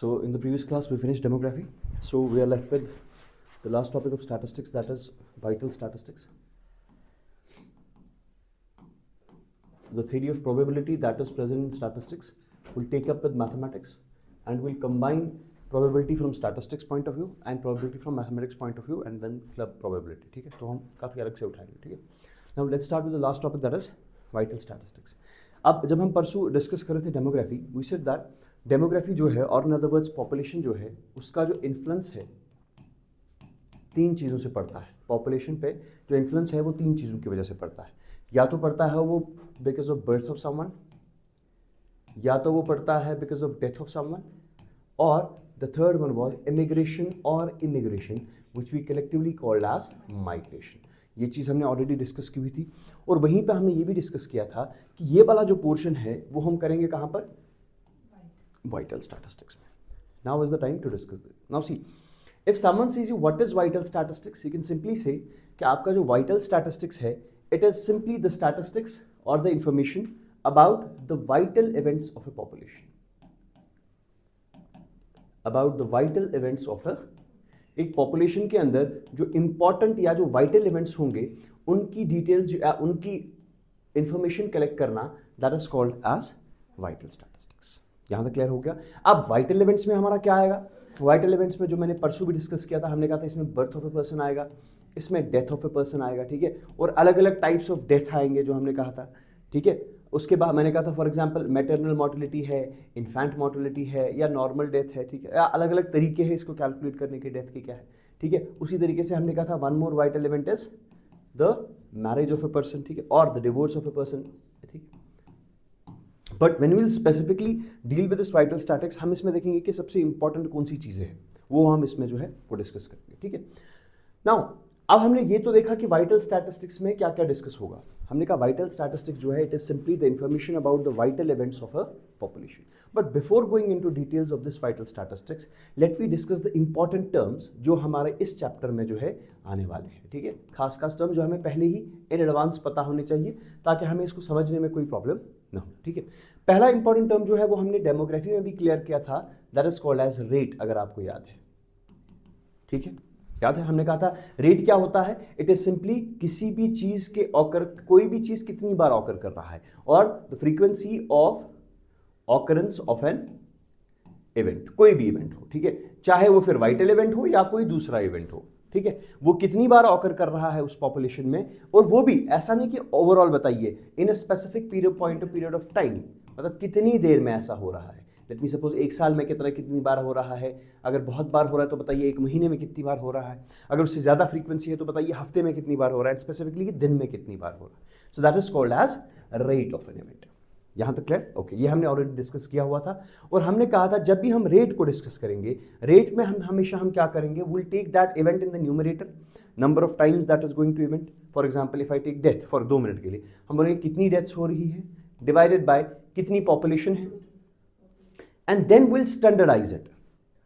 So in the previous class we finished demography. So we are left with the last topic of statistics, that is vital statistics. The theory of probability that is present in statistics will take up with mathematics and will combine probability from statistics point of view and probability from mathematics point of view and then club probability. ठीक है, तो हम काफ़ी अलग से उठाएंगे. ठीक है. Now let's start with the last topic, that is vital statistics. अब जब हम परसों डिस्कस कर रहे थे demography, we said that demography जो है, और इन अदर वर्ड्स पॉपुलेशन जो है, उसका जो इन्फ्लुएंस है तीन चीज़ों से पड़ता है. पॉपुलेशन पे जो इन्फ्लुएंस है वो तीन चीज़ों की वजह से पड़ता है. या तो पड़ता है वो because of birth of someone, या तो वो पड़ता है because of death of someone, और the third one was immigration और emigration which we collectively called as migration. ये चीज़ हमने ऑलरेडी डिस्कस की हुई थी और वहीं पे हमने ये भी डिस्कस किया था कि ये वाला जो पोर्शन है वो हम करेंगे कहाँ पर? वाइटल स्टैटिस्टिक्स में. Now is the time to discuss this. Now see, if someone says you what is vital statistics, you can simply say कि आपका जो वाइटल स्टैटिस्टिक्स है, it is simply the statistics और the information about the vital events of a population. About the vital events of एक population के अंदर जो important या जो वाइटल इवेंट्स होंगे उनकी डिटेल्स, उनकी इंफॉर्मेशन कलेक्ट करना, that is called as vital statistics. यहां तक क्लियर हो गया. अब वाइटल इवेंट्स में हमारा क्या आएगा? वाइटल इवेंट्स में जो मैंने परसों भी डिस्कस किया था, हमने कहा था इसमें बर्थ ऑफ ए पर्सन आएगा, इसमें डेथ ऑफ ए पर्सन आएगा. ठीक है, और अलग अलग टाइप्स ऑफ डेथ आएंगे जो हमने कहा था. ठीक है, उसके बाद मैंने कहा था फॉर एग्जांपल मैटरनल मॉर्टेलिटी है, इन्फेंट मॉर्टेलिटी है, या नॉर्मल डेथ है. ठीक है, अलग अलग तरीके हैं इसको कैलकुलेट करने के डेथ के क्या है. ठीक है, उसी तरीके से हमने कहा था one more vital event is the marriage of a person. ठीक है, और the divorce of a person. ठीक है, but when we will specifically deal with this vital statics, हम इसमें देखेंगे कि सबसे इंपॉर्टेंट कौन सी चीज़ें हैं, वो हम इसमें जो है वो डिस्कस करेंगे. ठीक है. नाउ अब हमने ये तो देखा कि वाइटल स्टैटिस्टिक्स में क्या क्या डिस्कस होगा. हमने कहा वाइटल स्टैटिस्टिक्स जो है, it is simply the information about the vital events of a population. But before going into details of this vital statistics, let we discuss the important terms जो हमारे इस चैप्टर में जो है आने वाले हैं. ठीक है, खास खास टर्म जो हमें पहले ही इन एडवांस पता होने चाहिए ताकि हमें इसको समझने में कोई प्रॉब्लम ना हो. ठीक है, पहला इंपॉर्टेंट टर्म जो है वो हमने डेमोग्राफी में भी क्लियर किया था, that is called as rate, अगर आपको याद है. ठीक है, याद है हमने कहा था रेट क्या होता है? इट इज सिंपली किसी भी चीज के ऑकर, कोई भी चीज कितनी बार ऑकर कर रहा है, और the frequency of occurrence of an event, कोई भी इवेंट हो. ठीक है, चाहे वो फिर वाइटल इवेंट हो या कोई दूसरा इवेंट हो. ठीक है, वो कितनी बार ऑकर कर रहा है उस पॉपुलेशन में, और वो भी ऐसा नहीं कि ओवरऑल बताइए, in a specific period of time, मतलब कितनी देर में ऐसा हो रहा है. लेट मी सपोज एक साल में कितनी बार हो रहा है, अगर बहुत बार हो रहा है तो बताइए एक महीने में कितनी बार हो रहा है, अगर उससे ज़्यादा फ्रीक्वेंसी है तो बताइए हफ्ते में कितनी बार हो रहा है, स्पेसिफिकली दिन में कितनी बार हो रहा है. So that is called as rate of an event. यहाँ तक क्लियर? ओके, ये हमने ऑलरेडी डिस्कस किया हुआ था. और हमने कहा था जब भी हम रेट को डिस्कस करेंगे, रेट में हम हमेशा क्या करेंगे, will take that event in the numerator, number of times that is going to event. For example if I take death for 2 minute के लिए, हम बोलेंगे कितनी डेथ्स हो रही है डिवाइडेड बाय कितनी पॉपुलेशन है, and then will standardise it,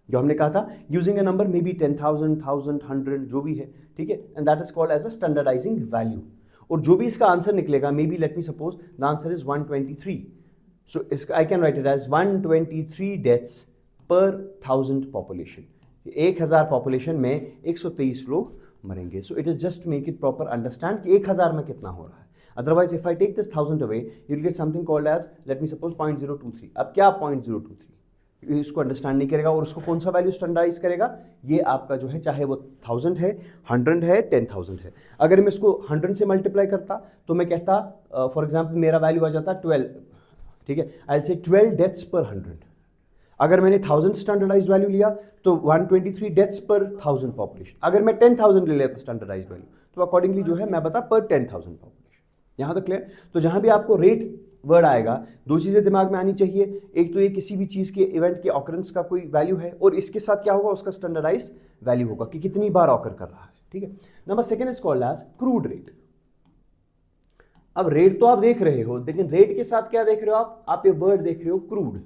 जो हमने कहा था using a number maybe 10,000, 1000, 100 जो भी है. ठीक है, and that is called as a standardising value. और जो भी इसका आंसर निकलेगा, maybe let me suppose the answer is 123, so इसका I can write it as 123 deaths per 1000 population. 1000 population में 123 लोग मरेंगे. So it is just to make it proper understand कि 1000 में कितना हो रहा है. Otherwise, if I take this 1000 away, you'll get something called as, let me suppose 0.023. अब क्या 0.023? इसको अंडरस्टैंड नहीं करेगा और उसको कौन सा वैल्यू स्टैंडर्डाइज करेगा? ये आपका जो है, चाहे वो 1000 है, 100 है, 10,000 है. अगर मैं इसको 100 से मल्टीप्लाई करता तो मैं कहता फॉर एग्जाम्पल मेरा वैल्यू आ जाता 12. ठीक है, आई विल से 12 डेथ्स पर 100. अगर मैंने 1000 स्टैंडर्डाइज वैल्यू लिया तो 123 डेथ्स पर 1000 पॉपुलेशन. अगर मैं 10,000 ले लेता स्टैंडर्डाइज वैल्यू तो अकॉर्डिंगली जो है मैं बता पर 10,000 पॉपुलेशन. यहाँ तक क्लियर? तो जहां भी आपको रेट वर्ड आएगा, दो चीजें दिमाग में आनी चाहिए. एक तो ये किसी भी चीज के इवेंट के ऑकरेंस का कोई वैल्यू है, और इसके साथ क्या होगा, उसका स्टैंडर्डाइज्ड वैल्यू होगा कि कितनी बार ऑकर कर रहा है. ठीक है. Number second is called as crude rate. अब रेट तो आप देख रहे हो, लेकिन रेट के साथ क्या देख रहे हो आप ये वर्ड देख रहे हो क्रूड.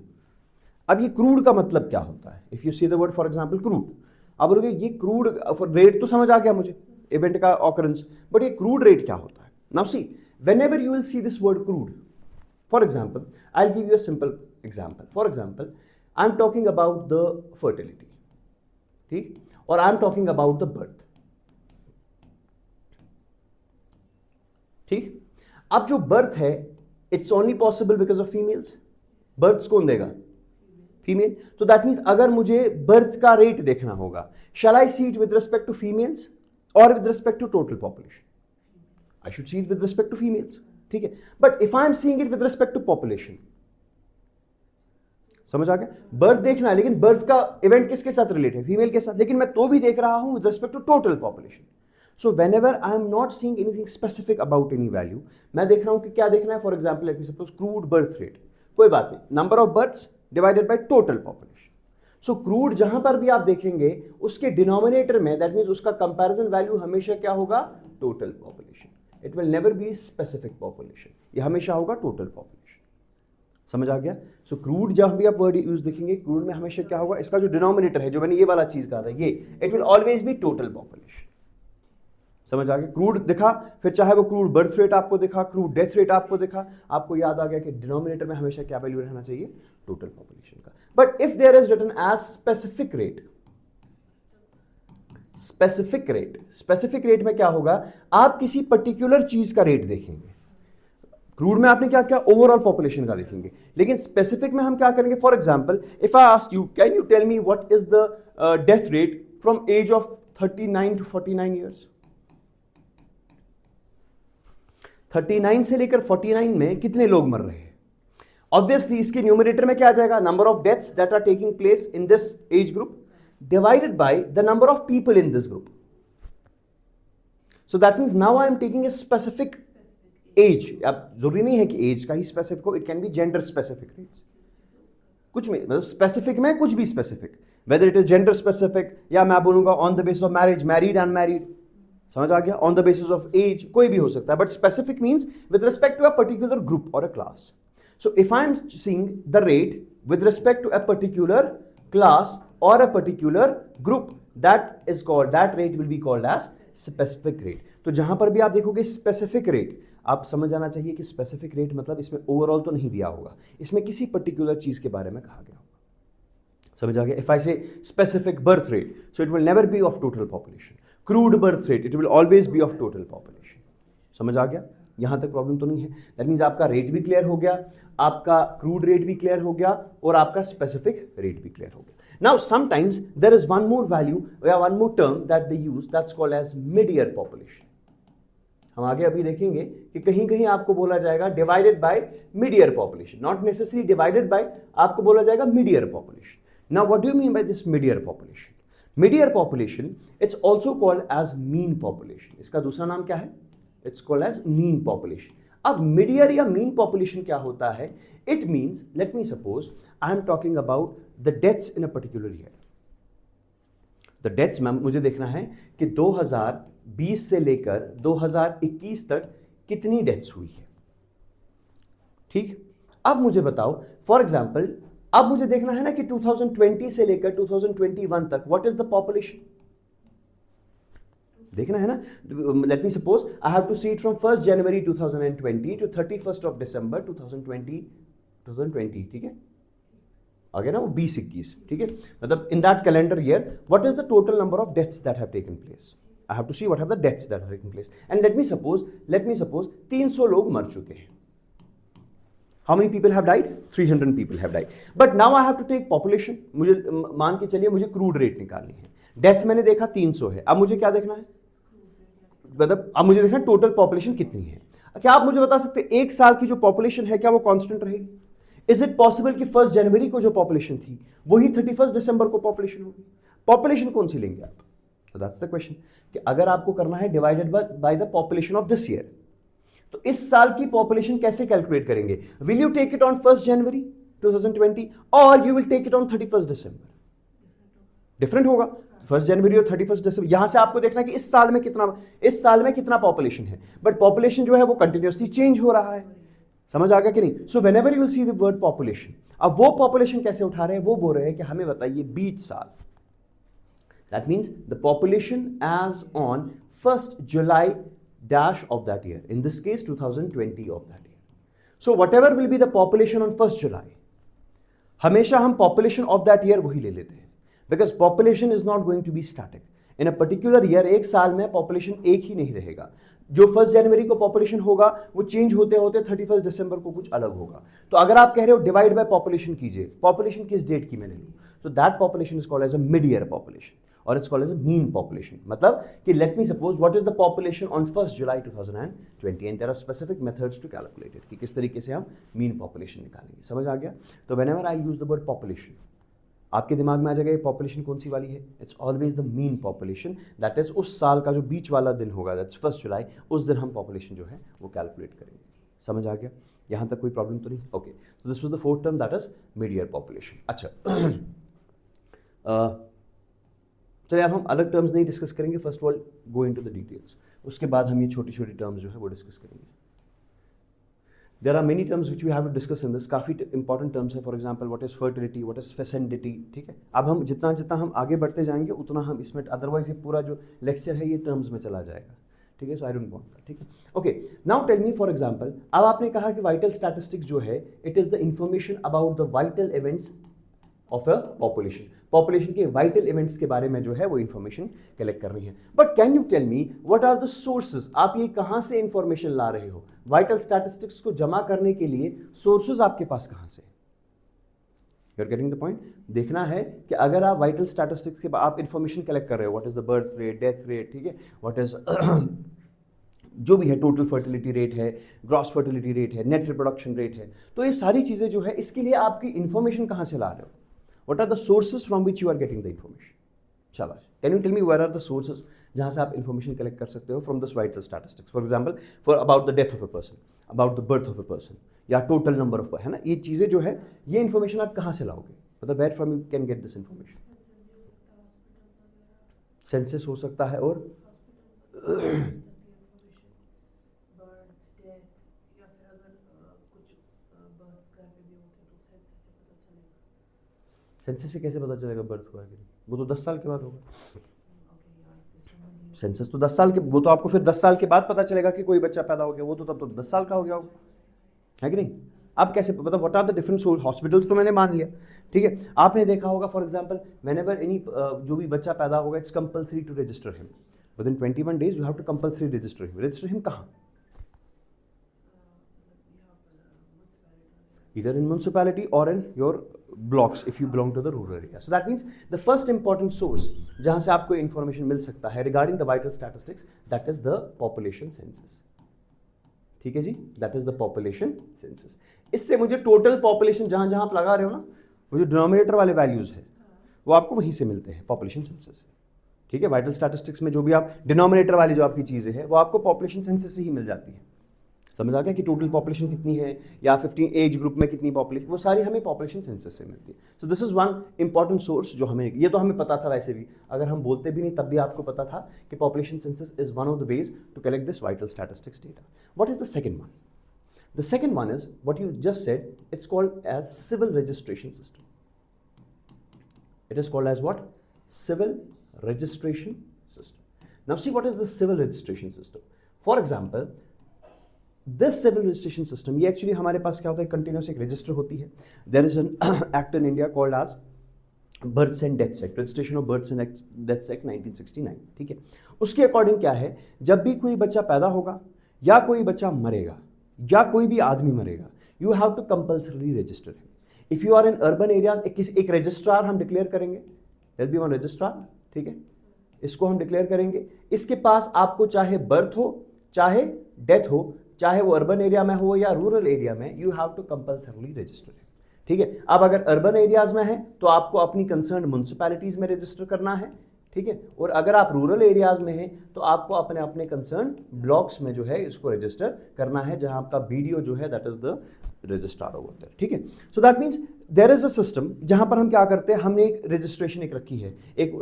अब ये क्रूड का मतलब क्या होता है? If you see the word for example crude, आप बोलोगे ये क्रूड रेट तो समझ आ गया मुझे, इवेंट का ऑकरेंस, बट ये क्रूड रेट क्या होता है? Now see, whenever you will see this word crude, for example, I'll give you a simple example. For example, I am talking about the fertility, ठीक, और आई am talking about the birth, ठीक। अब जो birth है it's only possible because of females, birth कौन देगा, female. तो that means अगर मुझे बर्थ का रेट देखना होगा, shall I see it with respect to females और with respect to total population, I should see it with respect to females, ठीक है। But if I am seeing it with respect to population, समझ आ गया, birth देखना है लेकिन birth का इवेंट किसके साथ रिलेटेड है, फीमेल के साथ, लेकिन मैं तो भी देख रहा हूं with respect to total population. So whenever I am not seeing anything specific about any value, मैं देख रहा हूं कि क्या देखना है, for example let me suppose crude birth rate, कोई बात नहीं, number of births divided by total population. So crude जहां पर भी आप देखेंगे उसके डिनोमिनेटर में, दैट मीन्स उसका कंपैरिजन वैल्यू हमेशा क्या होगा, total population, it will never be specific population, ये हमेशा होगा टोटल पॉपुलेशन। समझ आ गया। सो क्रूड जब भी आप वर्ड यूज देखेंगे, क्रूड में हमेशा क्या होगा, इसका जो डिनोमिनेटर है, जो मैंने ये वाला चीज कहा था, ये it will always be total population. समझ आ गया, क्रूड दिखा, फिर चाहे वो क्रूड बर्थ रेट आपको दिखा, क्रूड डेथ रेट आपको दिखा, आपको याद आ गया कि डिनोमिनेटर में हमेशा क्या वैल्यू रहना चाहिए, टोटल पॉपुलेशन का। But if there is written as specific rate, specific rate में क्या होगा, आप किसी पर्टिकुलर चीज का रेट देखेंगे। क्रूड में आपने क्या किया, ओवरऑल पॉपुलेशन का देखेंगे, लेकिन स्पेसिफिक में हम क्या करेंगे, for example if I ask you, can you tell me what is the death rate from age of 39 to 49 years. 39 से लेकर 49 में कितने लोग मर रहे हैं। ऑब्वियसली इसके न्यूमरेटर में क्या आ जाएगा, number of deaths that are taking place in this age group divided by the number of people in this group. So that means now I am taking a specific age. अब जरूरी नहीं है कि age का ही specific हो, it can be gender specific rates, कुछ में मतलब स्पेसिफिक में कुछ भी specific, whether it is gender specific या मैं बोलूंगा on the basis of marriage, married unmarried, समझ आ गया, on the basis of age, कोई भी हो सकता है, but specific means with respect to a particular group और a class. So if I am seeing the rate with respect to a particular class और a particular group, that is called, that rate will be called as specific rate. तो जहां पर भी आप देखोगे specific rate, आप समझ जाना चाहिए कि स्पेसिफिक रेट मतलब इसमें ओवरऑल तो नहीं दिया होगा, इसमें किसी पर्टिकुलर चीज के बारे में कहा गया होगा। समझ आ गया। इफ आई से specific birth rate, so it will never be of total population. Crude birth rate, it will always be of total population. समझ आ गया, यहां तक प्रॉब्लम तो नहीं है। दैट मीन्स आपका रेट भी क्लियर हो गया, आपका क्रूड रेट भी क्लियर हो गया और आपका स्पेसिफिक रेट भी क्लियर हो गया। Now sometimes there is one more value or one more term that they use, that's called as mid-year population. हम आगे अभी देखेंगे कि कहीं कहीं आपको बोला जाएगा divided by mid year population, not necessary divided by, आपको बोला जाएगा mid year population. Now what do you mean by this mid year population? Mid year population it's also called as mean population. इसका दूसरा नाम क्या है? It's called as mean population. अब mid year या मीन पॉपुलेशन क्या होता है? It means, let me suppose I am talking about the deaths in a particular year. The deaths में मुझे देखना है कि 2020 से लेकर 2021 तक कितनी डेथ्स हुई है, ठीक। अब मुझे बताओ, फॉर एग्जाम्पल अब मुझे देखना है ना कि 2020 से लेकर 2021 तक व्हाट इज द पॉपुलेशन, देखना है ना। Let me suppose I have to see it from 1 January 2020 to 31 of December 2020, ठीक है, आ गया ना वो 2021, ठीक है। मतलब in that calendar year what is the total number of deaths that have taken place, I have to see what are the deaths that have taken place and let me suppose 300 लोग मर चुके हैं। How many people have died? 300 people have died. But now I have to take population. मुझे मान के चलिए मुझे crude rate निकालनी है। डेथ मैंने देखा 300 है, अब मुझे क्या देखना है, मतलब अब मुझे देखना है टोटल पॉपुलेशन कितनी है। क्या आप मुझे बता सकते हैं एक साल की जो पॉपुलेशन है क्या वो कांस्टेंट रहेगी? इज इट पॉसिबल कि 1 जनवरी को जो पॉपुलेशन थी वही 31 दिसंबर को पॉपुलेशन होगी? पॉपुलेशन कौन सी लेंगे आप? So that's the question कि अगर आपको करना है divided by the population of this year, तो इस साल की पॉपुलेशन कैसे कैलकुलेट करेंगे? Will you take it on 1 January 2020 और you will take it on 31 December? Different होगा। 1 जनवरी और 31 दिसंबर, यहां से आपको देखना है कि इस साल में कितना पॉपुलेशन है, बट पॉपुलेशन जो है वो कंटिन्यूअसली चेंज हो रहा है। समझ आ गया कि नहीं? So whenever you will see the word population, अब वो पॉपुलेशन कैसे उठा रहे हैं, वो बोल रहे हैं कि हमें बताइए बीच साल। That means the population as on 1 July dash of that year, in this case 2020 of that year. So whatever will be the population on 1st July, हमेशा हम पॉपुलेशन ऑफ दैट ईयर वही ले लेते हैं, because population is not going to be static in a particular year. एक साल में population एक ही नहीं रहेगा। जो 1 जनवरी को पॉपुलेशन होगा वो चेंज होते होते 31 दिसंबर को कुछ अलग होगा। तो अगर आप कह रहे हो डिवाइड बाय पॉपुलेशन कीजिए, पॉपुलेशन किस डेट की मैंने ली, तो that population is called as a mid year population और it's called as a mean population. मतलब कि let me suppose what is the population on 1 July 2020 and there are specific methods to calculate it, कि किस तरीके से हम mean population निकालेंगे। समझ आ गया? तो whenever I use the word population, आपके दिमाग में आ जाएगा ये पॉपुलेशन कौन सी वाली है। It's always the mean population, that is उस साल का जो बीच वाला दिन होगा, दैट्स 1 जुलाई, उस दिन हम पॉपुलेशन जो है वो कैलकुलेट करेंगे। समझ आ गया? यहाँ तक कोई प्रॉब्लम तो नहीं? ओके, तो this was the fourth term, that is mid year population. अच्छा चलिए अब हम अलग टर्म्स नहीं डिस्कस करेंगे, first of all go into the details, उसके बाद हम ये छोटी छोटी टर्म्स जो है वो डिस्कस करेंगे। There are many terms which we have to discuss in this, काफ़ी इंपॉर्टेंट टर्म्स है। For example what is fertility, what is fecundity, ठीक है। अब हम जितना जितना हम आगे बढ़ते जाएंगे उतना हम इसमें, अदरवाइज ये पूरा जो लेक्चर है ये टर्म्स में चला जाएगा, ठीक है। So I don't want that, ठीक है। Okay, now tell me for example, अब आपने कहा कि वाइटल स्टैटिस्टिक्स जो है it is the information about the vital events of a population. Population के वाइटल इवेंट्स के बारे में जो है वो इंफॉर्मेशन कलेक्ट करनी है। But can you tell me what are the sources, आप ये कहां से इंफॉर्मेशन ला रहे हो? वाइटल स्टैटिस्टिक्स को जमा करने के लिए सोर्सेज आपके पास कहां से? You are getting the point? देखना है कि अगर आप वाइटल स्टैटिस्टिक्स के आप इंफॉर्मेशन कलेक्ट कर रहे हो, what is the birth rate, death rate, ठीक है, व्हाट इज जो भी है, टोटल फर्टिलिटी रेट है, ग्रॉस फर्टिलिटी रेट है, नेट रिप्रोडक्शन रेट है, तो ये सारी चीजें जो है इसके लिए आपकी इंफॉर्मेशन कहां से ला रहे हो? What are the sources from which you are getting the information? शाबाश। Can you tell me where are the sources जहाँ से आप information collect कर सकते हो from this vital statistics? For example, for about the death of a person, about the birth of a person, या total number of, है ना, ये चीज़ें जो है ये information आप कहाँ से लाओगे? मतलब where from you can get this information? Census हो सकता है और सेंसस से कैसे पता चलेगा बर्थ हुआ कि नहीं? वो तो 10 साल के बाद होगा। सेंसस तो 10 साल के, वो तो आपको फिर 10 साल के बाद पता चलेगा कि कोई बच्चा पैदा हो गया, वो तो तब तो 10 साल का हो गया होगा, है कि नहीं? अब कैसे मतलब what are the different source? Hospitals तो मैंने मान लिया, ठीक है। आपने देखा होगा फॉर एग्जांपल व्हेनेवर एनी जो भी बच्चा पैदा होगा it's compulsory to register him within 21 days, you have to compulsory register him. Register him कहाँ? either in municipality or in your blocks if you belong to the rural area. So that means the first important source जहाँ से आपको information मिल सकता है regarding the vital statistics, that is the population census. ठीक है जी, that is the population census. इससे मुझे total population जहाँ जहाँ आप लगा रहे हो ना, वो जो denominator वाले values है वो आपको वहीं से मिलते हैं population census, ठीक है। vital statistics में जो भी आप denominator वाली जो आपकी चीज़ें हैं वो आपको population census से ही मिल जाती है। समझ आ गया कि टोटल पॉपुलेशन कितनी है या 15 एज ग्रुप में कितनी पॉपुलेशन, वो सारी हमें पॉपुलेशन सेंसस से मिलती है। सो this is one important source जो हमें, ये तो हमें पता था वैसे भी, अगर हम बोलते भी नहीं तब भी आपको पता था कि population census is one of the ways to collect this vital statistics data. What is the second one? The second one is what you just said, it's called as civil registration system. It is called as what? Civil registration system. Now see what is the civil registration system. For example this civil registration system, ये actually हमारे पास क्या होता है, continuous एक register होती है। There is an act in India called as births and deaths act, registration of births and deaths act 1969, ठीक है। उसके अकॉर्डिंग क्या है, जब भी कोई बच्चा पैदा होगा या कोई बच्चा मरेगा या कोई भी आदमी मरेगा, you have to compulsory register him. If you are in urban areas, एक रजिस्ट्रार हम डिक्लेयर करेंगे, देयर बी वन रजिस्ट्रार, ठीक है, इसको हम डिक्लेयर करेंगे। इसके पास आपको चाहे बर्थ हो चाहे डेथ हो, चाहे वो अर्बन एरिया में हो या रूरल एरिया में, you have to compulsorily register, ठीक है। अब अगर अर्बन एरियाज में है तो आपको अपनी कंसर्न म्युनिसिपैलिटीज में रजिस्टर करना है, ठीक है। और अगर आप रूरल एरियाज में हैं तो आपको अपने अपने कंसर्न ब्लॉक्स में जो है इसको रजिस्टर करना है, जहां आपका बीडीओ जो है that is the registrar over there, ठीक है। So that means there is a system जहां पर हम क्या करते हैं, हमने एक रजिस्ट्रेशन एक रखी है, एक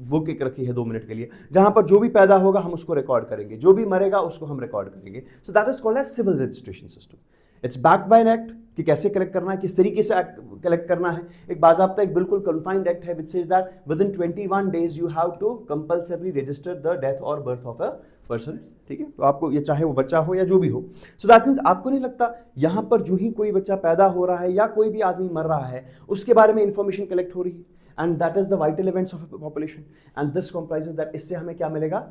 बुक एक रखी है 2 मिनट के लिए, जहां पर जो भी पैदा होगा हम उसको रिकॉर्ड करेंगे, जो भी मरेगा उसको हम रिकॉर्ड करेंगे। So that is called as civil registration system. It's backed by an act कि कैसे कलेक्ट करना है, किस तरीके से कलेक्ट करना है। एक बाज़ाब्ता एक बिल्कुल कन्फाइंड एक्ट है which says that within 21 days you have to compulsory register the death और बर्थ ऑफ अ पर्सन। ठीक है, तो आपको ये चाहे वो बच्चा हो या जो भी हो, सो दैट मीन्स आपको नहीं लगता यहाँ पर जो ही कोई बच्चा पैदा हो रहा है या कोई भी आदमी मर रहा है उसके बारे में इंफॉर्मेशन कलेक्ट हो रही है, and that is the vital events of population, and this comprises that. इससे हमें क्या मिलेगा,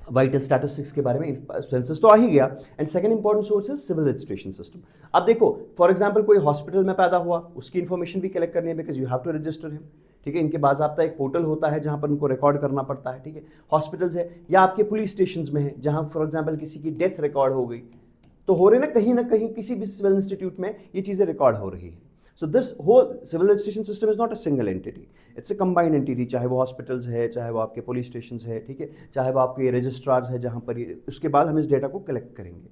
वाइटल स्टैटिस्टिक्स के बारे में सेंसस तो आ ही गया। And second important source is civil registration system. अब देखो फॉर एग्जांपल कोई हॉस्पिटल में पैदा हुआ, उसकी इंफॉर्मेशन भी कलेक्ट करनी है because you have to register him. ठीक है, इनके बाज़ाब्ता एक पोर्टल होता है जहां पर उनको रिकॉर्ड करना पड़ता है। ठीक है, हॉस्पिटल्स है या आपके पुलिस स्टेशन में है जहां फॉर एग्जाम्पल किसी की डेथ रिकॉर्ड हो गई, तो हो रही ना कहीं किसी भी सिविल इंस्टीट्यूट में ये चीज़ें रिकॉर्ड हो रही है। So this whole civil registration system is not a single entity, it's a combined entity, चाहे वो हॉस्पिटल्स है, चाहे वो आपके पुलिस स्टेशन है, ठीक है, चाहे वो आपके रजिस्ट्रार्स है जहाँ पर ये, उसके बाद हम इस डेटा को कलेक्ट करेंगे।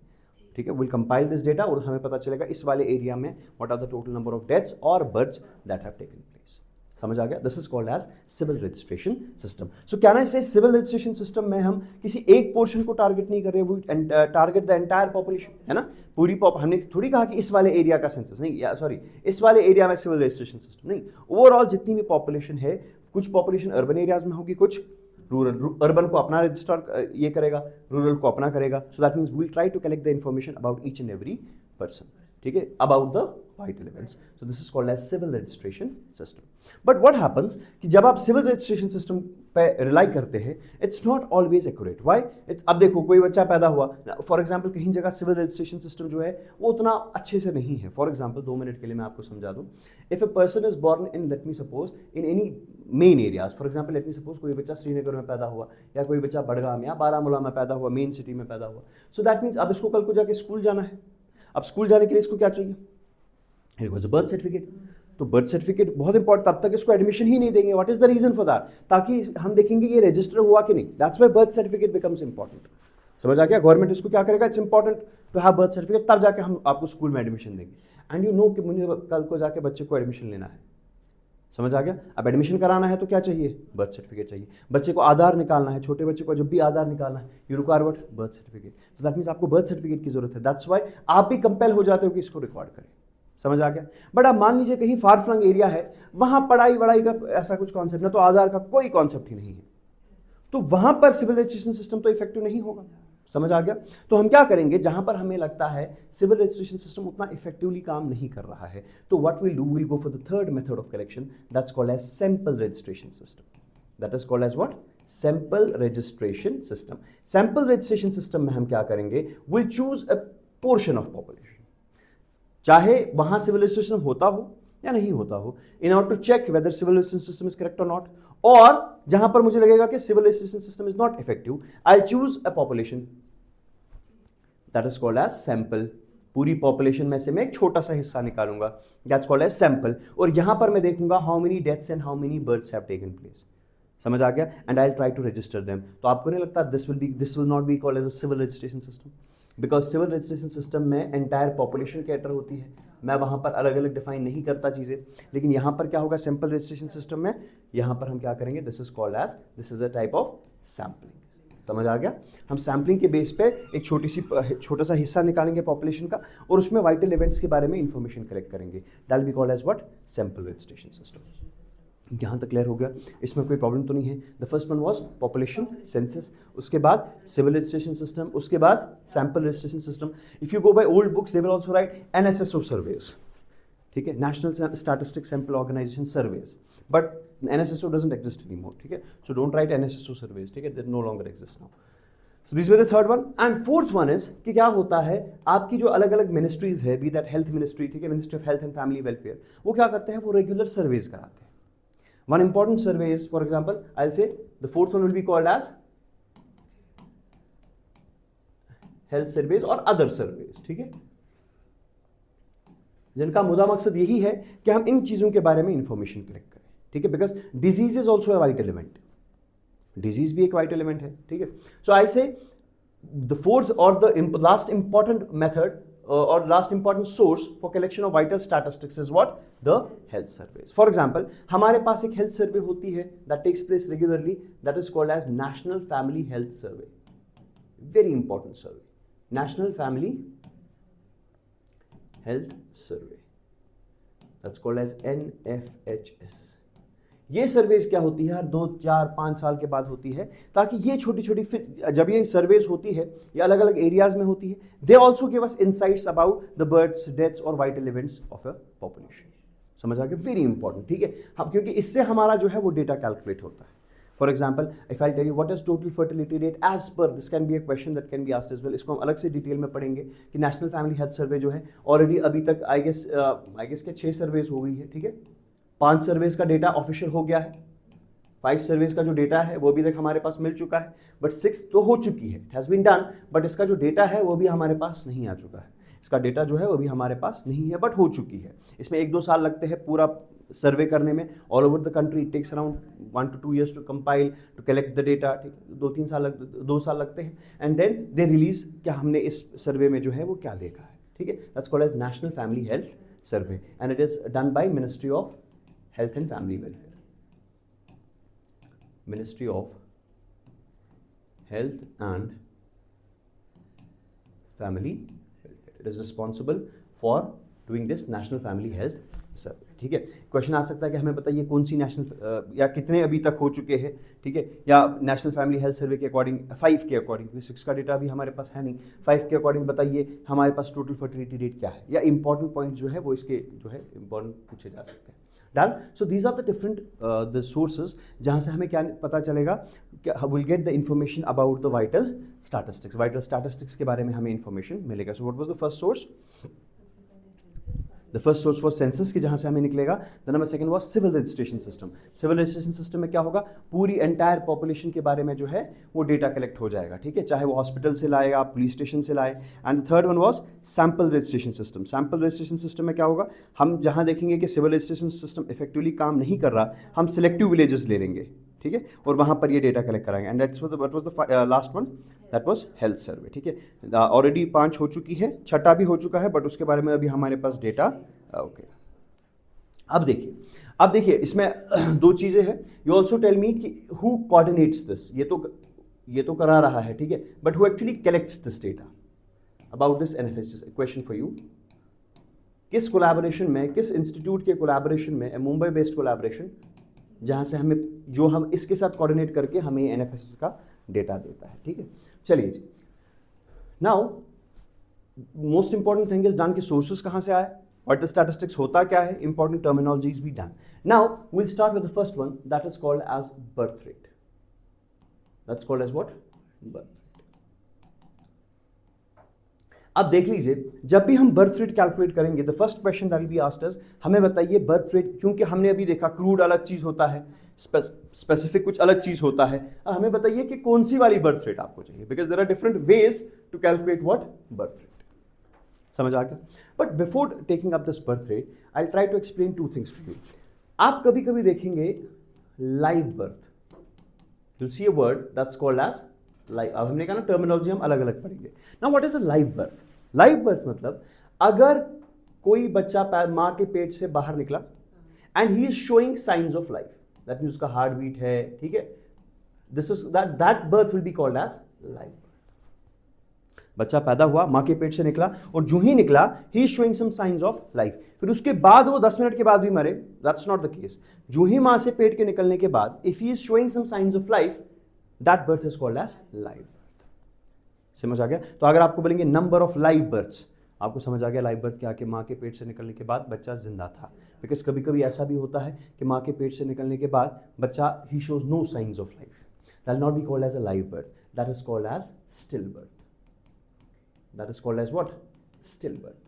ठीक है, विल कंपाइल दिस डेटा और हमें पता चलेगा इस वाले एरिया में what are the total number of deaths और births that have taken place. समझ आ गया, this is called as civil registration system. सो क्या ना, सिविल रजिस्ट्रेशन सिस्टम में हम किसी एक पोर्शन को टारगेट नहीं कर रहे, वो टारगेट द एंटायर पॉपुलेशन, है ना, पूरी हमने थोड़ी कहा कि इस वाले एरिया का सेंसस नहीं, या सॉरी इस वाले एरिया में सिविल रजिस्ट्रेशन सिस्टम नहीं, ओवरऑल जितनी भी पॉपुलेशन है, कुछ पॉपुलेशन अर्बन एरियाज में होगी, कुछ रूरल, अर्बन को अपना रजिस्टर ये करेगा, रूरल को अपना करेगा। So that means we'll try to collect the information about each and every person. ठीक है, about the vital events. So this is called as civil registration system. But what happens कि जब आप सिविल रजिस्ट्रेशन सिस्टम पे rely करते हैं, it's not always accurate. Why? अब देखो कोई बच्चा पैदा हुआ, फॉर एग्जांपल कहीं जगह सिविल रजिस्ट्रेशन सिस्टम जो है वो उतना अच्छे से नहीं है। फॉर एग्जांपल 2 मिनट के लिए मैं आपको समझा दूं, if a person is born in, late me suppose in any main areas, for example let me suppose कोई बच्चा श्रीनगर में पैदा हुआ या कोई बच्चा बड़गाम या बारामूला में पैदा हुआ, मेन सिटी में पैदा हुआ। सो दैट मीन्स अब इसको कल को जाके स्कूल जाना है। अब स्कूल जाने के लिए इसको क्या चाहिए? It was a birth certificate. तो बर्थ सर्टिफिकेट बहुत इंपॉर्टेंट, तब तक इसको एडमिशन ही नहीं देंगे। What is the reason for that? ताकि हम देखेंगे ये रजिस्टर हुआ कि नहीं। That's why birth certificate becomes important. समझ आ गया? गवर्नमेंट इसको क्या करेगा, it's important to have birth certificate, तब जाके हम आपको स्कूल में एडमिशन देंगे। एंड यू नो कि मुझे कल को जाके बच्चे को एडमिशन लेना है। समझ आ गया? अब एडमिशन कराना है तो क्या चाहिए? बर्थ सर्टिफिकेट चाहिए। बच्चे को आधार निकालना है, छोटे बच्चे को जब भी आधार निकालना है, you require what? Birth certificate. तो दैट मीन्स आपको बर्थ सर्टिफिकेट की जरूरत है। दैट्स व्हाई आप भी कंपेल हो जाते हो कि इसको रिकॉर्ड करें। समझ आ गया? बट अब मान लीजिए कहीं फार फ्लंग एरिया है, वहां पढ़ाई वढ़ाई का ऐसा कुछ कॉन्सेप्ट ना, तो आधार का कोई कॉन्सेप्ट ही नहीं है, तो वहां पर सिविल रजिस्ट्रेशन सिस्टम तो इफेक्टिव नहीं होगा। समझ आ गया? तो हम क्या करेंगे, जहां पर हमें लगता है सिविल रजिस्ट्रेशन सिस्टम उतना इफेक्टिवली काम नहीं कर रहा है, तो what will do, will go for the third method of collection, that's called as sample registration system. That is called as what? Sample registration system. Sample registration system में हम क्या करेंगे, will choose a portion of population, चाहे वहां civil registration होता हो या नहीं होता हो, in order to check whether civil registration system is correct और नॉट। और जहां पर मुझे लगेगा कि civil registration system is not effective, I choose a population, that is called as sample. पूरी पॉपुलेशन में से मैं एक छोटा सा हिस्सा निकालूंगा, दैट्स कॉल्ड एज सैंपल। और यहां पर मैं देखूंगा how many deaths and how many births have taken place. समझ आ गया? And I will try to register them. तो आपको नहीं लगता this will not be called as a civil registration system, because civil registration system में entire population cater होती है, मैं वहां पर अलग अलग डिफाइन नहीं करता चीजें। लेकिन यहां पर क्या होगा, सिंपल रजिस्ट्रेशन सिस्टम में यहां पर हम क्या करेंगे, this is called as, this is a type of sampling. समझ आ गया? हम सैम्पलिंग के बेस पे एक छोटा सा हिस्सा निकालेंगे पॉपुलेशन का और उसमें वाइटल इवेंट्स के बारे में इंफॉर्मेशन कलेक्ट करेंगे। That will be called as what? Sample registration system. यहाँ तक क्लियर हो गया? इसमें कोई प्रॉब्लम तो नहीं है? The first one was population census, उसके बाद सिविल रजिस्ट्रेशन सिस्टम, उसके बाद sample registration system. If you go by old books they will also write NSSO surveys, ठीक है, national statistics sample organisation surveys, but NSSO doesn't exist anymore, ठीक है, so don't write NSSO surveys, ठीक है, they no longer exist now. So this was the third one and fourth one is कि क्या होता है, आपकी जो अलग अलग मिनिस्ट्रीज है, बी दैट हेल्थ मिनिस्ट्री, ठीक है, ministry of health and family welfare, वो क्या करते हैं, वो रेगुलर सर्वेज कराते हैं। One important survey is, for example, I'll say the fourth one will be called as health surveys or other surveys, ठीक है, जिनका मुद्दा मकसद यही है कि हम इन चीजों के बारे में इंफॉर्मेशन कलेक्ट करें, ठीक है, because disease is also a vital event, disease भी एक वाइटल इवेंट है, ठीक है। सो आई से द फोर्थ और the last important method or last important source for collection of vital statistics is what? The health surveys. For example, हमारे पास एक health survey होती है that takes place regularly, that is called as National Family Health Survey. Very important survey. National Family health survey, that's called as NFHS। ये surveys क्या होती है, हर 2, 4, 5 साल के बाद होती है, ताकि ये छोटी छोटी, फिर जब ये सर्वेज होती है ये अलग अलग एरियाज में होती है, they also give us insights about the births, deaths और vital events of a population. समझ आ गया, वेरी इंपॉर्टेंट, ठीक है। हम क्योंकि इससे हमारा जो है वो डेटा कैलकुलेट होता है। For example, if I tell you what is total fertility rate as per, this can be a question that can be asked as well. इसको हम अलग से डिटेल में पढ़ेंगे कि नेशनल फैमिली हेल्थ सर्वे जो है ऑलरेडी अभी तक आई गेस के 6 सर्वेज हो गई है, ठीक है। 5 सर्वेज का डेटा ऑफिशियल हो गया है, 5 सर्वेज का जो डेटा है वो भी तक हमारे पास मिल चुका है, बट 6 तो हो चुकी है, it has been done, but इसका जो डेटा है वो भी हमारे पास नहीं आ चुका है। इसका डेटा जो है वो भी हमारे पास नहीं है, बट हो चुकी है। इसमें 1-2 साल लगते हैं पूरा सर्वे करने में, all over the country it takes around 1 to 2 years to compile, to collect the data, ठीक है। 2 साल लगते हैं, एंड देन दे रिलीज क्या हमने इस सर्वे में जो है वो क्या देखा है, ठीक है। That's called as national family health survey and it is done by ministry of health and family welfare. Ministry of Health and Family Welfare. It is responsible for doing this National Family Health Survey. ठीक है। Question आ सकता है कि हमें बताइए कौन सी national या कितने अभी तक हो चुके हैं, ठीक है, या नेशनल फैमिली हेल्थ सर्वे के अकॉर्डिंग 5 के अकॉर्डिंग, क्योंकि 6 का डेटा अभी हमारे पास है नहीं, 5 के अकॉर्डिंग बताइए हमारे पास टोटल फर्टिलिटी रेट क्या है, या इंपॉर्टेंट पॉइंट जो है वो इसके जो है इंपॉर्टेंट पूछे जा सकते हैं। Done. So these are the different the sources जहाँ से हमें क्या पता चलेगा, will get the information about the vital statistics. Vital statistics के बारे में हमें इंफॉर्मेशन मिलेगा। So what was the first source? The first source was census की, जहाँ से हमें निकलेगा। The number second was civil registration system. Civil registration system में क्या होगा, पूरी एंटायर पॉपुलेशन के बारे में जो है वो डेटा कलेक्ट हो जाएगा, ठीक है, चाहे वो हॉस्पिटल से लाए, आप पुलिस स्टेशन से लाए। And the third one was sample registration system. Sample registration system में क्या होगा, हम जहाँ देखेंगे कि सिविल रजिस्ट्रेशन सिस्टम इफेक्टिवली काम नहीं कर रहा, हम सिलेक्टिव विलेजेस ले लेंगे, ठीक है, और वहाँ पर ये डेटा कलेक्ट कराएंगे। And that's what was the last one, that was health survey, ठीक है। ऑलरेडी 5 हो चुकी है, 6ठा भी हो चुका है, बट उसके बारे में अभी हमारे पास डेटा ओके। अब देखिए इसमें 2 चीजें हैं। यू ऑल्सो टेल मी कि हु कोऑर्डिनेट्स दिस, ये तो करा रहा है, ठीक है, but who actually collects this data about this NFHS. Question for you, किस कोलैबोरेशन में, किस इंस्टीट्यूट के कोलैबोरेशन में, मुंबई बेस्ड कोलैबोरेशन, जहां से हम इसके साथ कोऑर्डिनेट करके हमें एनएफएचएस का डेटा देता है, ठीक है। चलिए जी, now most important thing is done कि सोर्सेस कहां से आए, वाइटल स्टैटिस्टिक्स होता क्या है, इंपॉर्टेंट टर्मिनोलॉजीज भी done. Now we'll start with the first one that is called as birth rate. That's called as what? Birth rate. अब देख लीजिए, जब भी हम बर्थ रेट कैलकुलेट करेंगे, the first question that will be asked us, हमें बताइए birth rate, क्योंकि हमने अभी देखा क्रूड अलग चीज होता है, स्पेसिफिक कुछ अलग चीज होता है। हमें बताइए कि कौन सी वाली बर्थ रेट आपको चाहिए, because there are different ways to calculate what, birth rate. समझ आ गया? But before taking up this birth rate, I try to explain 2 things to you. आप कभी कभी देखेंगे live birth, you'll see a word that's called as live। अब हमने कहा ना टर्मिनोलॉजी हम अलग अलग पढ़ेंगे। Now what is a live birth? Live birth मतलब अगर कोई बच्चा मां के पेट से बाहर निकला and he is showing signs of life, that means उसका हार्ट बीट है, ठीक है, this is that birth will be called as live. बच्चा पैदा हुआ, मां के पेट से निकला, और जो ही निकला he is showing some signs of life, फिर उसके बाद वो 10 मिनट के बाद भी मरे, दैट्स नॉट द केस। जो ही मां से पेट के निकलने के बाद if he is showing some signs of life, that birth is called as live birth. समझ आ गया? तो अगर आपको बोलेंगे नंबर ऑफ लाइव बर्थ्स, आपको समझ आ गया लाइव बर्थ क्या, कि मां के पेट से निकलने के बाद बच्चा जिंदा था। बिकॉज कभी कभी ऐसा भी होता है कि मां के पेट से निकलने के बाद बच्चा ही shows no signs of life, that not be called as a live birth, that is called as still birth. That is called as what? Stillbirth.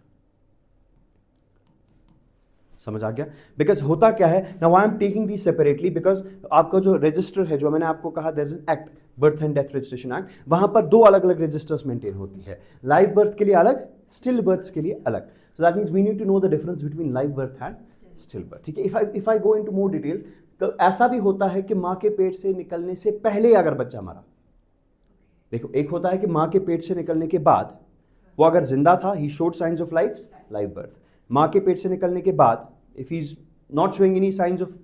समझ आ गया? बिकॉज होता क्या है, now I am taking the separately, because आपका जो register है, जो मैंने आपको कहा there is an act, birth and death registration act, वहां पर 2 अलग अलग रजिस्टर्स मेंटेन होती है, लाइव बर्थ के लिए अलग, स्टिल बर्थ के लिए अलग। So that means we need to know the difference between live birth and still birth, ठीक है। If I go into more details, तो ऐसा भी होता है कि मां के पेट से निकलने से पहले अगर बच्चा मरा, देखो एक होता है कि मां के पेट से निकलने के बाद वो अगर जिंदा था, he showed signs of life, live birth. मां के पेट से निकलने के बाद if he is not showing any signs of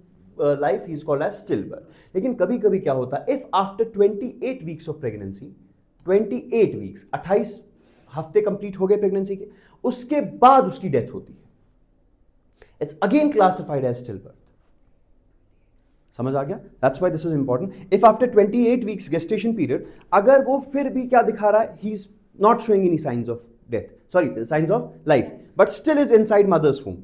life, he is called as still birth. लेकिन कभी कभी क्या होता है, if after 28 weeks of pregnancy, 28 weeks, 28 हफ्ते कंप्लीट हो गए प्रेगनेंसी के, उसके बाद उसकी डेथ होती है, it's again classified as still birth. समझ आ गया? That's why this is important. If after 28 weeks gestation period अगर वो फिर भी क्या दिखा रहा है, he is not showing any signs of death, sorry signs of life, but still is inside mother's womb,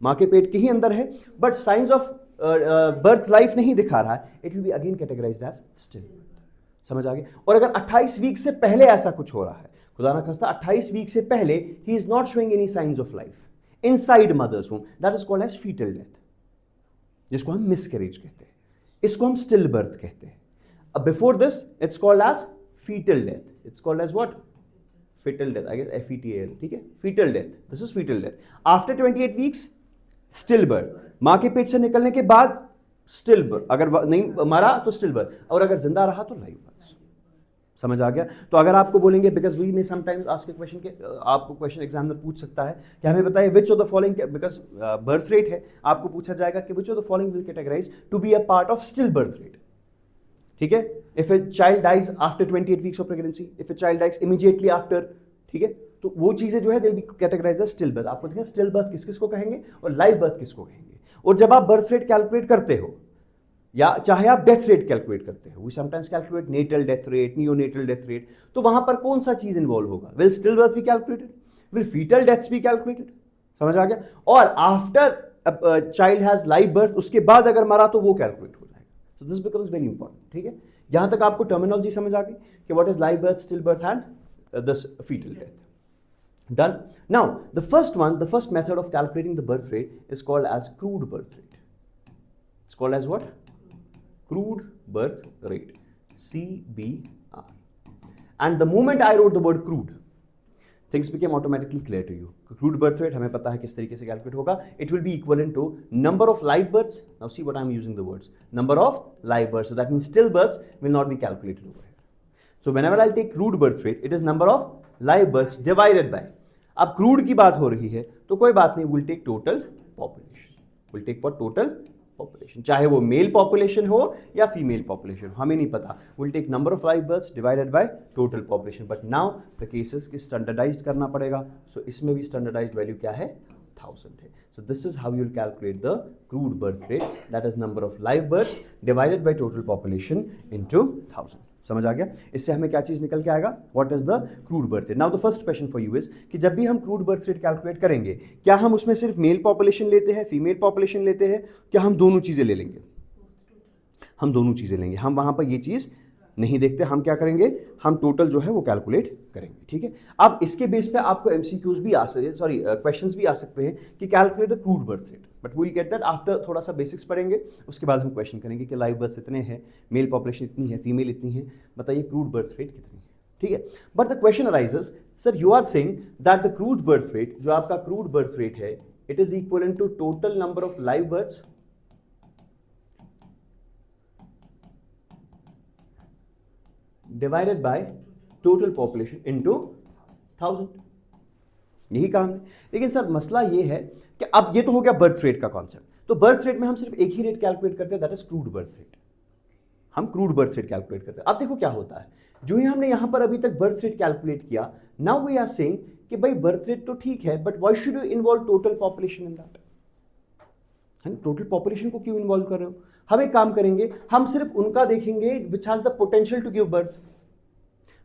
मां के पेट के ही अंदर है, but signs of birth life नहीं दिखा रहा है, it will be again categorised as still birth. समझ आ गया? और अगर 28 वीक से पहले ऐसा कुछ हो रहा है, खुदा ना खास्ता 28 वीक से पहले he is not showing any signs of life inside mother's womb, that is called as fetal death, जिसको हम मिसकैरेज कहते हैं, इसको हम स्टिल बर्थ कहते हैं। अब before this it's called as fetal death, it's called as what? Fetal death, I guess FETAL, ठीक है, fetal death, this is fetal death. After 28 weeks still birth, मां के पेट से निकलने के बाद स्टिल बर्थ, अगर नहीं मरा तो स्टिल बर्थ, और अगर जिंदा रहा तो लाइव बर्थ। समझ आ गया? तो अगर आपको बोलेंगे, बिकॉज वी में समटाइम्स आस्क ए क्वेश्चन के, आपको क्वेश्चन एग्जामिनर पूछ सकता है कि हमें बताइए which of the following, because birth rate है, आपको पूछा जाएगा कि which of the following will categorise to be a part of still birth rate. ठीक है, if a child dies after 28 weeks of pregnancy, if a child dies immediately after, ठीक है, तो वो चीजें जो है they will be categorised as still birth. आपको देखिए स्टिल बर्थ किस किस को कहेंगे और लाइव बर्थ किसको कहेंगे। और जब आप बर्थ रेट कैलकुलेट करते हो या चाहे आप डेथ रेट कैलकुलेट करते हो, we sometimes calculate natal death rate, neonatal death rate, तो वहां पर कौन सा चीज इन्वॉल्व होगा? Will still birth be calculated, will fetal deaths be calculated. समझ आ गया? और after child has live birth, उसके बाद अगर मरा तो वो कैलकुलेट हो जाएगा। So this becomes very important. ठीक है, यहां तक आपको टर्मिनोलॉजी समझ आ गई कि what is live birth, still birth and this fetal death. Done. Now, the first method of calculating the birth rate is called as crude birth rate. It's called as what? Crude birth rate. CBR. And the moment I wrote the word crude, things became automatically clear to you. Crude birth rate हमें पता है किस तरीके से calculate होगा. It will be equivalent to number of live births. Now see what I am using the words. Number of live births. So that means still births will not be calculated over here. So whenever I'll take crude birth rate, it is number of live birth divided by, अब crude की बात हो रही है तो कोई बात नहीं, will take total population, will take for total population, चाहे वो मेल पॉपुलेशन हो या फीमेल पॉपुलेशन हो, हमें नहीं पता, will take number of live births divided by total population. But now the cases की स्टैंडर्डाइज्ड करना पड़ेगा, सो इसमें भी स्टैंडर्डाइज्ड वैल्यू क्या है? 1000 है। So this is how you will calculate the crude birth rate, that is number of live births divided by total population into 1000। समझ आ गया? इससे हमें क्या चीज निकल के आएगा? What is the crude birth rate. Now the first question for you is कि जब भी हम क्रूड बर्थ रेट कैलकुलेट करेंगे, क्या हम उसमें सिर्फ मेल पॉपुलेशन लेते हैं, फीमेल पॉपुलेशन लेते हैं, क्या हम दोनों चीजें ले लेंगे? हम दोनों चीजें लेंगे, हम वहां पर ये चीज नहीं देखते, हम क्या करेंगे, हम टोटल जो है वो कैलकुलेट करेंगे। ठीक है, अब इसके बेस पे आपको एमसीक्यूज भी आ सकते हैं, सॉरी क्वेश्चंस भी आ सकते हैं कि calculate the crude birth rate, but we will get that after, थोड़ा सा बेसिक्स पढ़ेंगे, उसके बाद हम क्वेश्चन करेंगे कि लाइव बर्थ इतने हैं, मेल पॉपुलेशन इतनी है, फीमेल इतनी है, बताइए क्रूड बर्थ रेट कितनी है। ठीक है, but the question arises, sir you are saying that the crude birth rate, जो आपका क्रूड बर्थ रेट है, it is equal to total number of live births divided by total population into 1000, यही काम है। लेकिन सर मसला ये है कि अब ये तो हो गया बर्थ रेट का कॉन्सेप्ट, तो बर्थ रेट में हम सिर्फ एक ही रेट कैलकुलेट करते हैं, that is crude birth rate, हम क्रूड बर्थ रेट कैलकुलेट करते हैं। अब देखो क्या होता है, जो ही हमने यहां पर अभी तक बर्थ रेट कैलकुलेट किया, नाउ वी आर सेइंग कि भाई बर्थ रेट तो ठीक है, but why should you involve total population in that? हम टोटल पॉपुलेशन को क्यों इन्वॉल्व कर रहे हो? हम एक काम करेंगे, हम सिर्फ उनका देखेंगे which has the potential to give birth.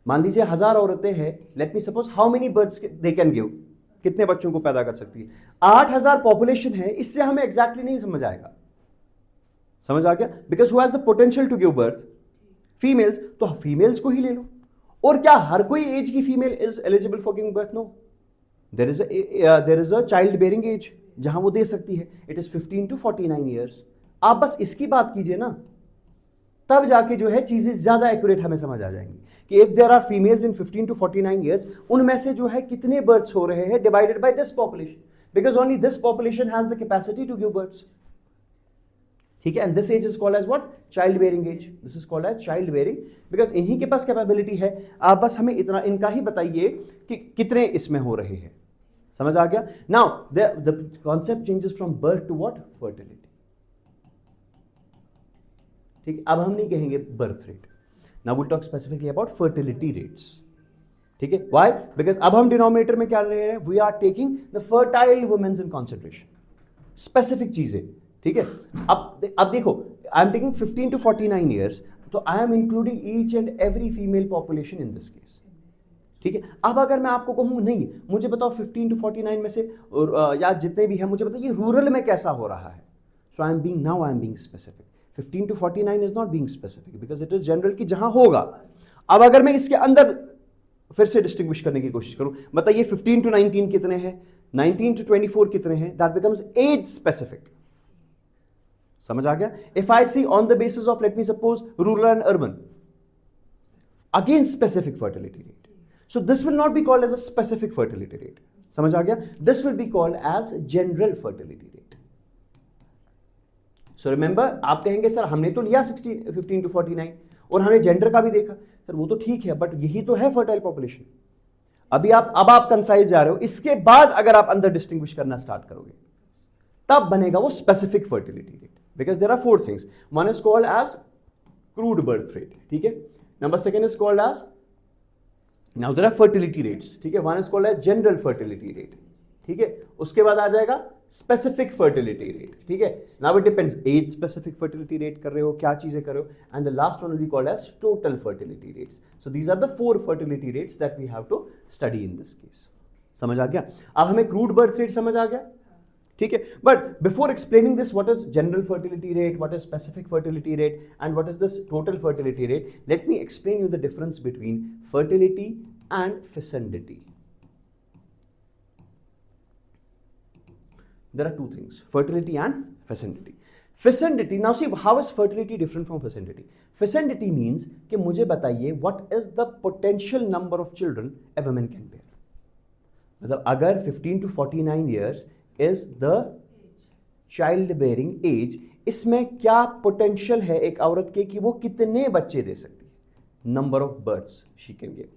मान लीजिए 1000 औरतें हैं, let me suppose how many births they can give, कितने बच्चों को पैदा कर सकती है, 8000 पॉपुलेशन है, इससे हमें एग्जैक्टली नहीं समझ आएगा। समझ आ गया? Because who has the potential to give birth, females, तो फीमेल्स को ही ले लो। और क्या हर कोई एज की female is eligible for giving birth? No, there is a child bearing age जहां वो दे सकती है, इट इज 15 to 49 ईयर्स। आप बस इसकी बात कीजिए ना, तब जाके जो है चीजें ज्यादा एक्यूरेट हमें समझ आ जाएंगी कि if there are females in 15 to 49 years, उनमें से जो है कितने बर्थ्स हो रहे हैं divided by this population, because only this population has the capacity to give births. ठीक है, and this age is called as what? Child bearing age. This is called as child bearing, because इन्हीं के पास capability है। आप बस हमें इतना इनका ही बताइए कि कितने इसमें हो रहे हैं। समझ आ गया? Now the concept changes from birth to what? Fertility. ठीक है, अब हम नहीं कहेंगे birth rate, now will talk specifically about fertility rates. ठीक है, व्हाई? बिकॉज अब हम डिनोमिनेटर में क्या ले रहे हैं, we are taking the fertile womens in consideration, specific चीजें, ठीक है। अब देखो, I am taking 15 to 49 years, तो I am including each and every female population in this case, ठीक है। अब अगर मैं आपको कहूं नहीं, मुझे बताओ 15 to 49 में से या जितने भी हैं, मुझे बताइए रूरल में कैसा हो रहा है, so I am being specific. 15 to 49 is not being specific because it is general की जहां होगा। अब अगर मैं इसके अंदर फिर से डिस्टिंग्विश करने की कोशिश करूं, बताइए 15 to 19 कितने हैं, 19 to 24 कितने हैं, दैट बिकम्स एज स्पेसिफिक। समझ आ गया? If I see on the basis of, let me suppose, rural and urban, again specific fertility rate, so this will not be called as a specific fertility rate, समझ आ गया? This will be called as general fertility rate. So remember, आप कहेंगे sir हमने तो लिया 15 to 49 और हमने जेंडर का भी देखा, सर वो तो ठीक है, बट यही तो है फर्टाइल पॉपुलेशन। अब आप कंसाइज जा रहे हो, इसके बाद अगर आप अंदर डिस्टिंग्विश करना स्टार्ट करोगे तब बनेगा वो specific fertility rate, because there are 4 things. One is called as crude birth rate, ठीक है। Number second is called as, now there are fertility rates, ठीक है। One is called as general fertility rate, ठीक है। उसके बाद आ जाएगा specific fertility rate, ठीक है। Now it depends, age specific fertility rate कर रहे हो, क्या चीजें कर रहे हो, and the last one will be called as total fertility rates. So these are the 4 fertility rates that we have to study in this case. समझ आ गया? अब हमें क्रूड बर्थ रेट समझ आ गया, ठीक है। But before explaining this, what is general fertility rate, what is specific fertility rate, and what is this total fertility rate, let me explain you the difference between fertility and fecundity. There are 2 things, fertility and fecundity. Fecundity, now see, how is fertility different from fecundity? Fecundity means कि मुझे बताइए what is the potential number of children a woman can bear. मतलब अगर 15 to 49 years is the child bearing age, इसमें क्या potential है एक औरत के कि वो कितने बच्चे दे सकती है, number of birds she can give,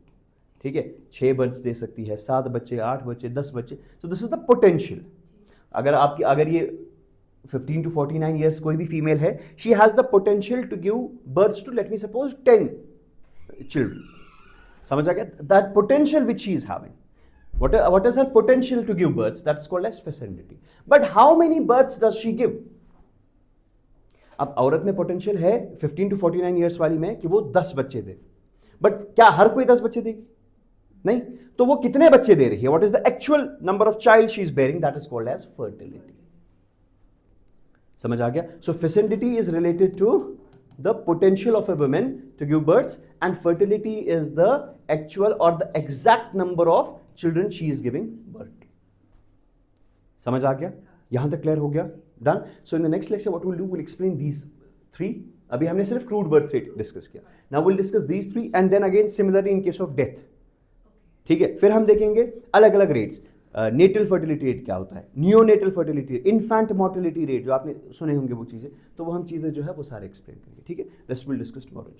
ठीक है। 6 बर्ड्स दे सकती है, 7 बच्चे, 8 बच्चे, 10 बच्चे, सो दिस इज द पोटेंशियल। अगर ये 15 to 49 ईयर्स कोई भी फीमेल है, she has the potential to give births to, let me suppose, 10 children. समझ आ गया? That potential which she is having, what is her potential to give births, that is called as fecundity. But how many births does she give? अब औरत में potential है 15 to 49 years वाली में कि वो 10 बच्चे दे, बट क्या हर कोई 10 बच्चे देगी? नहीं। तो वो कितने बच्चे दे रही है, what is the actual number of child she is bearing, that is called as fertility. समझ आ गया? So fecundity is related to the potential of a women to give births, and fertility is the actual और the exact number of children she is giving birth. समझ आ गया? यहां तक clear हो गया? Done. So in the next lecture what will do, will explain these 3। अभी हमने सिर्फ क्रूड बर्थ रेट डिस्कस किया, now will discuss these 3 and then again similarly in case of death, ठीक है। फिर हम देखेंगे अलग अलग रेट्स, नेटल फर्टिलिटी रेट क्या होता है, neonatal fertility, infant mortality rate, जो आपने सुने होंगे वो चीजें, तो वो हम चीजें जो है वो सारे एक्सप्लेन करेंगे, ठीक है। This will discuss tomorrow.